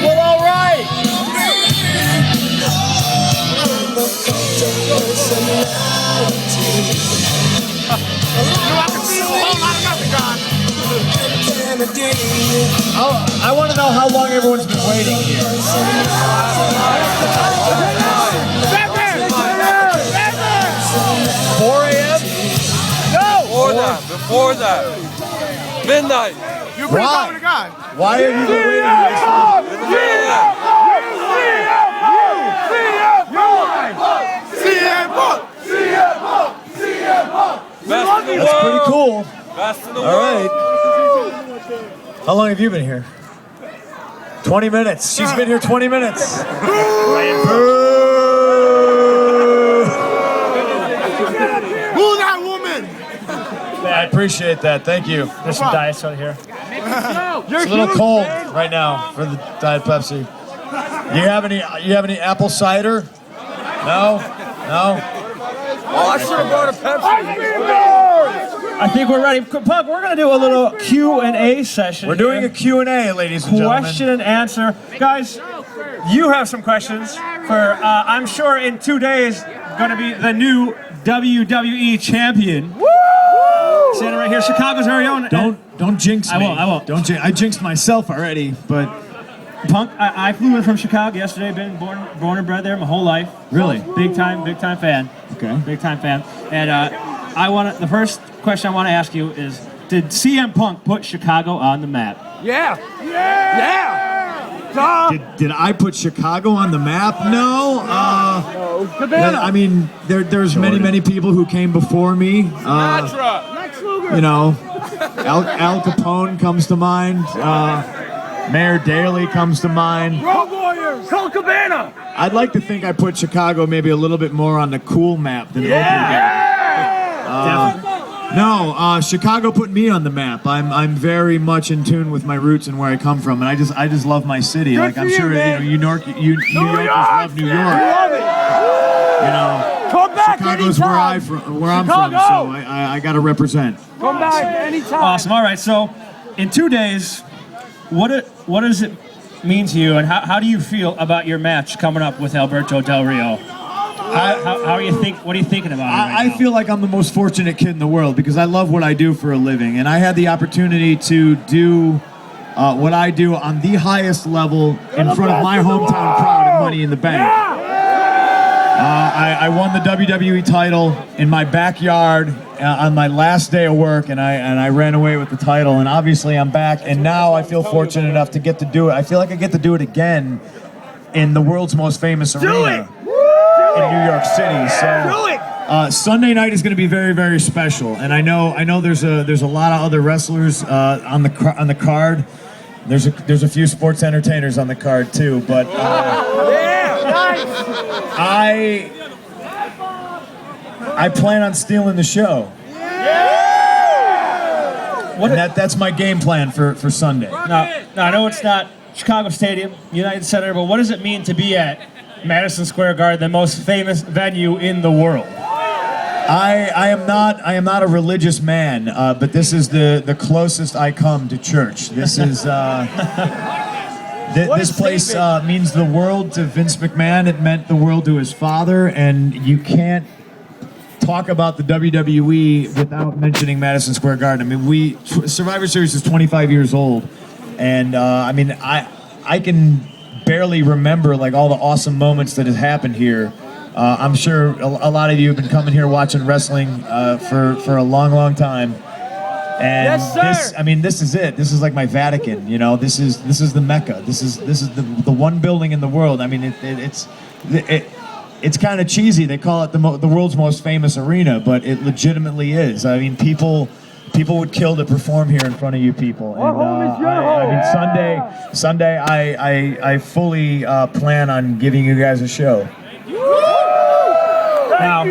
Well, all right. I want to know how long everyone's been waiting here. 4 a.m.? No! Before that. Midnight. You bring Why? to God. Why have you been waiting this long? That's pretty cool. Best in the All world. right. How long have you been here? 20 minutes. She's been here 20 minutes. Boo! Who's that woman? I appreciate that. Thank you. There's some dice right here. It's a little cold right now for the Diet Pepsi. You have any apple cider? No? No? Oh, I should have brought a Pepsi. I think we're ready. Punk, we're going to do a little Q&A session. We're doing a Q&A, ladies and gentlemen. Question and answer. Guys, you have some questions for, I'm sure in 2 days, going to be the new WWE champion. Woo! Standing right here, Chicago's very own. Don't jinx me. I won't. I jinxed myself already, but... Punk, I flew in from Chicago yesterday. Been born and bred there my whole life. Really? Big time fan. Okay. Big time fan. And the first question I want to ask you is, did CM Punk put Chicago on the map? Yeah. Did I put Chicago on the map? No. I mean, there's many people who came before me. You know, Al Capone comes to mind. Mayor Daley comes to mind. Road Warriors. Colt Cabana. I'd like to think I put Chicago maybe a little bit more on the cool map than No, Chicago put me on the map. I'm very much in tune with my roots and where I come from, and I just love my city. Good like I'm for sure you, New Yorkers love New York. Love it. You know, Come back Chicago's anytime. where I'm from, so I got to represent. Come back anytime. Awesome. All right. So, in 2 days, what does it mean to you, and how do you feel about your match coming up with Alberto Del Rio? What are you thinking about it right now? I feel like I'm the most fortunate kid in the world because I love what I do for a living, and I had the opportunity to do what I do on the highest level in front of my hometown crowd at Money in the Bank. I won the WWE title in my backyard on my last day of work, and I ran away with the title. And obviously, I'm back, and now I feel fortunate enough to get to do it. I feel like I get to do it again in the world's most famous arena in New York City. So Sunday night is going to be very, very special, and I know there's a lot of other wrestlers on the card. There's a few sports entertainers on the card too, but I plan on stealing the show. And that's my game plan for Sunday. Now, I know it's not Chicago Stadium, United Center, but what does it mean to be at Madison Square Garden, the most famous venue in the world? I am not a religious man, but this is the closest I come to church. This is this place means the world to Vince McMahon. It meant the world to his father, and you can't talk about the WWE without mentioning Madison Square Garden. I mean, Survivor Series is 25 years old, and I mean, I can barely remember like all the awesome moments that have happened here. I'm sure a lot of you have been coming here watching wrestling for a long time. And yes, sir. This is it. This is like my Vatican, you know. This is the Mecca. This is the one building in the world. I mean, it's kind of cheesy. They call it the world's most famous arena, but it legitimately is. I mean, people would kill to perform here in front of you people. And Sunday, I fully plan on giving you guys a show. Now,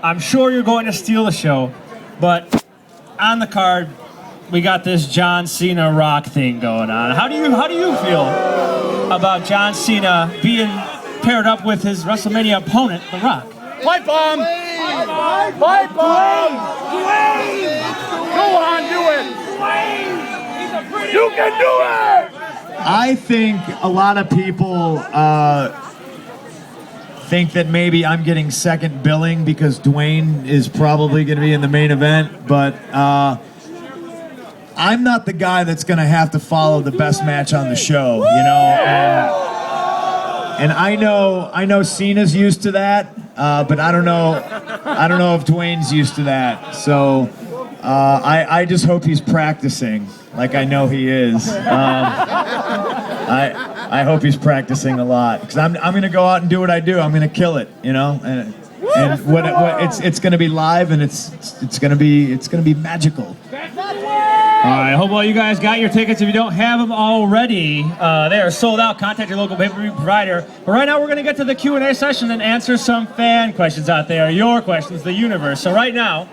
I'm sure you're going to steal the show, but on the card, we got this John Cena Rock thing going on. How do you feel about John Cena being paired up with his WrestleMania opponent, The Rock? Pipe bomb. Pipe bomb. Go on, do it. You can do it. I think a lot of people think that maybe I'm getting second billing because Dwayne is probably going to be in the main event, but I'm not the guy that's going to have to follow the best match on the show, you know. And I know Cena's used to that, but I don't know if Dwayne's used to that. So I just hope he's practicing, like I know he is. I hope he's practicing a lot because I'm gonna go out and do what I do. I'm gonna kill it, you know. And it's gonna be live and it's gonna be magical. All right, I hope all you guys got your tickets. If you don't have them already, they are sold out. Contact your local pay-per-view provider. But right now, we're going to get to the Q&A session and answer some fan questions out there. Your questions, the universe. So right now,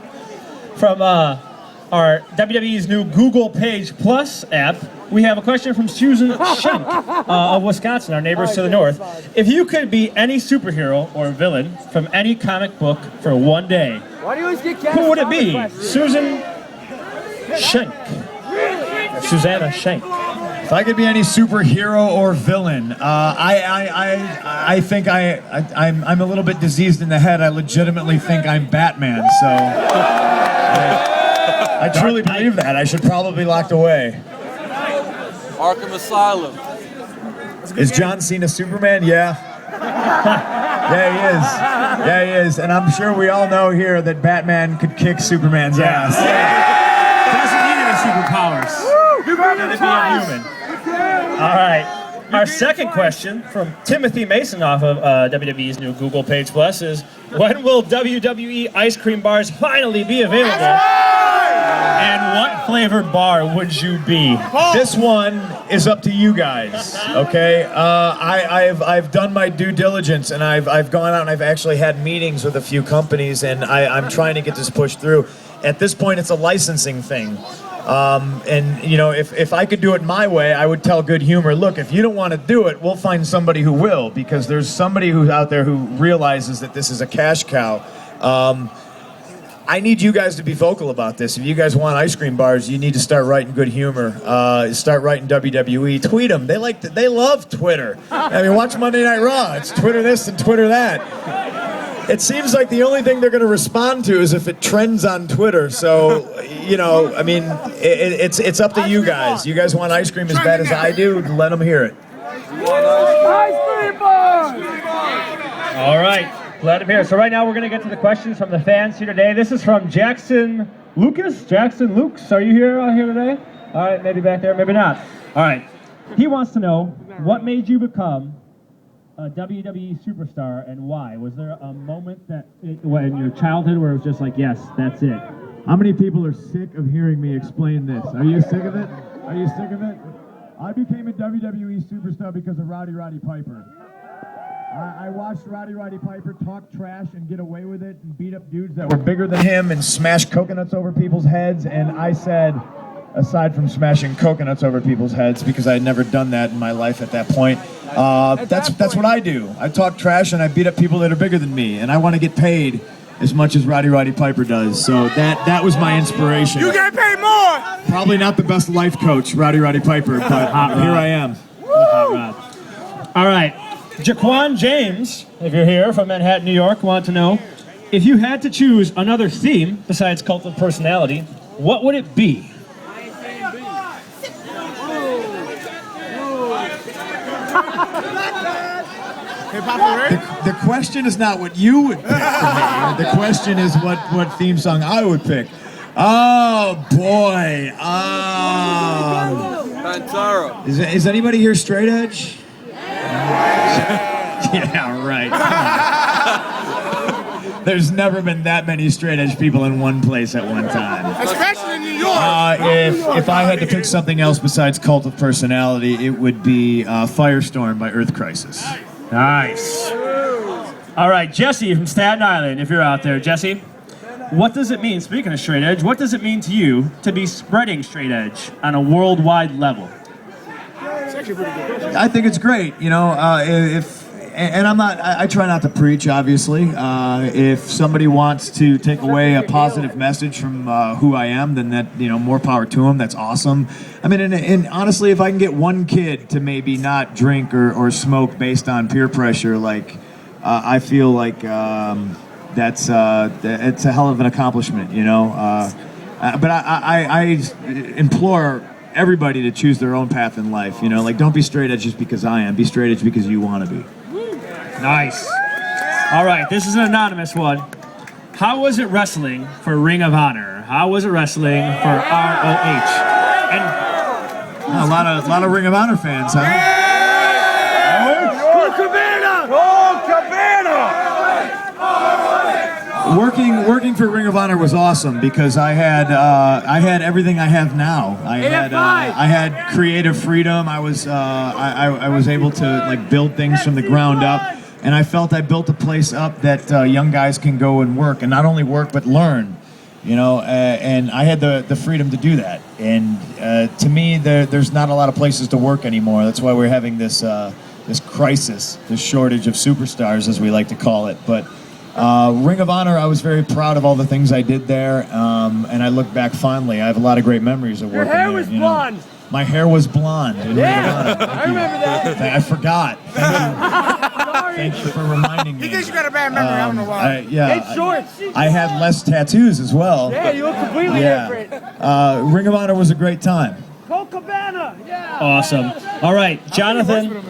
from our WWE's new Google Page Plus app, we have a question from Susan Schenk of Wisconsin, our neighbors to the north. If you could be any superhero or villain from any comic book for one day, who would it be? Susan Schenk. Susanna Schenk. If I could be any superhero or villain, I think I'm a little bit diseased in the head. I legitimately think I'm Batman. So I truly believe that. I should probably be locked away. Arkham Asylum. Is John Cena Superman? Yeah. Yeah, he is. Yeah, he is. And I'm sure we all know here that Batman could kick Superman's ass. Doesn't need any superpowers. To be a human. All right. Our second question from Timothy Mason off of WWE's new Google Page Plus is, when will WWE ice cream bars finally be available? And what flavored bar would you be? This one is up to you guys, okay? I've done my due diligence, and I've gone out and I've actually had meetings with a few companies, and I'm trying to get this pushed through. At this point, it's a licensing thing. And you know, if I could do it my way, I would tell Good Humor, look, if you don't want to do it, we'll find somebody who will, because there's somebody who's out there who realizes that this is a cash cow. I need you guys to be vocal about this. If you guys want ice cream bars, you need to start writing Good Humor. Start writing WWE. Tweet them. They love Twitter. I mean, watch Monday Night Raw. It's Twitter this and Twitter that. It seems like the only thing they're going to respond to is if it trends on Twitter. So, you know, I mean, it's up to you guys. You guys want ice cream as bad as I do? Let them hear it. Ice cream bar! All right. Glad to hear it. So right now we're going to get to the questions from the fans here today. This is from Jackson Lucas. Jackson Lukes, are you here today? All right, maybe back there, maybe not. All right. He wants to know, what made you become a WWE superstar and why? Was there a moment that in your childhood where it was just like, yes, that's it? How many people are sick of hearing me explain this? Are you sick of it? Are you sick of it? I became a WWE superstar because of Roddy Piper. I watched Roddy Piper talk trash and get away with it and beat up dudes that were bigger than him and smash coconuts over people's heads, and I said, aside from smashing coconuts over people's heads, because I had never done that in my life at that point, that's what I do. I talk trash and I beat up people that are bigger than me, and I want to get paid as much as Roddy Piper does. So that was my inspiration. You get paid more! Probably not the best life coach, Roddy Piper, but here I am. All right. Jaquan James, if you're here from Manhattan, New York, want to know, if you had to choose another theme besides Cult of Personality, what would it be? The question is not what you would pick for me. The question is what theme song I would pick. Oh boy. Pantera. Is anybody here straight edge? Yeah, right. There's never been that many straight edge people in one place at one time. Especially in New York. If I had to pick something else besides Cult of Personality, it would be Firestorm by Earth Crisis. Nice. All right, Jesse from Staten Island, if you're out there. Jesse, what does it mean, speaking of straight edge, what does it mean to you to be spreading straight edge on a worldwide level? I think it's great. You know, and I'm not. I try not to preach. Obviously, if somebody wants to take away a positive message from who I am, then that more power to them. That's awesome. I mean, and honestly, if I can get one kid to maybe not drink or smoke based on peer pressure, like I feel like that's it's a hell of an accomplishment, But I implore everybody to choose their own path in life. Like don't be straight edge just because I am. Be straight edge because you want to be. Nice. All right, this is an anonymous one. How was it wrestling for Ring of Honor? How was it wrestling for ROH? And A lot of Ring of Honor fans, huh? Go Cabana! Go Cabana! Working for Ring of Honor was awesome because I had everything I have now. I had creative freedom. I was able to build things from the ground up, and I felt I built a place up that young guys can go and work, and not only work but learn. And I had the freedom to do that. And to me, there's not a lot of places to work anymore. That's why we're having this crisis, this shortage of superstars, as we like to call it. But Ring of Honor, I was very proud of all the things I did there, and I look back fondly. I have a lot of great memories of working there. Your hair was blonde. My hair was blonde. In Ring of Honor. I remember that. I forgot. Thank you for reminding me. He thinks you got a bad memory. I don't know why. Yeah. shorts. I had less tattoos as well. Yeah, you look completely different. Ring of Honor was a great time. Go Cabana. Yeah. awesome. All right, Jonathan.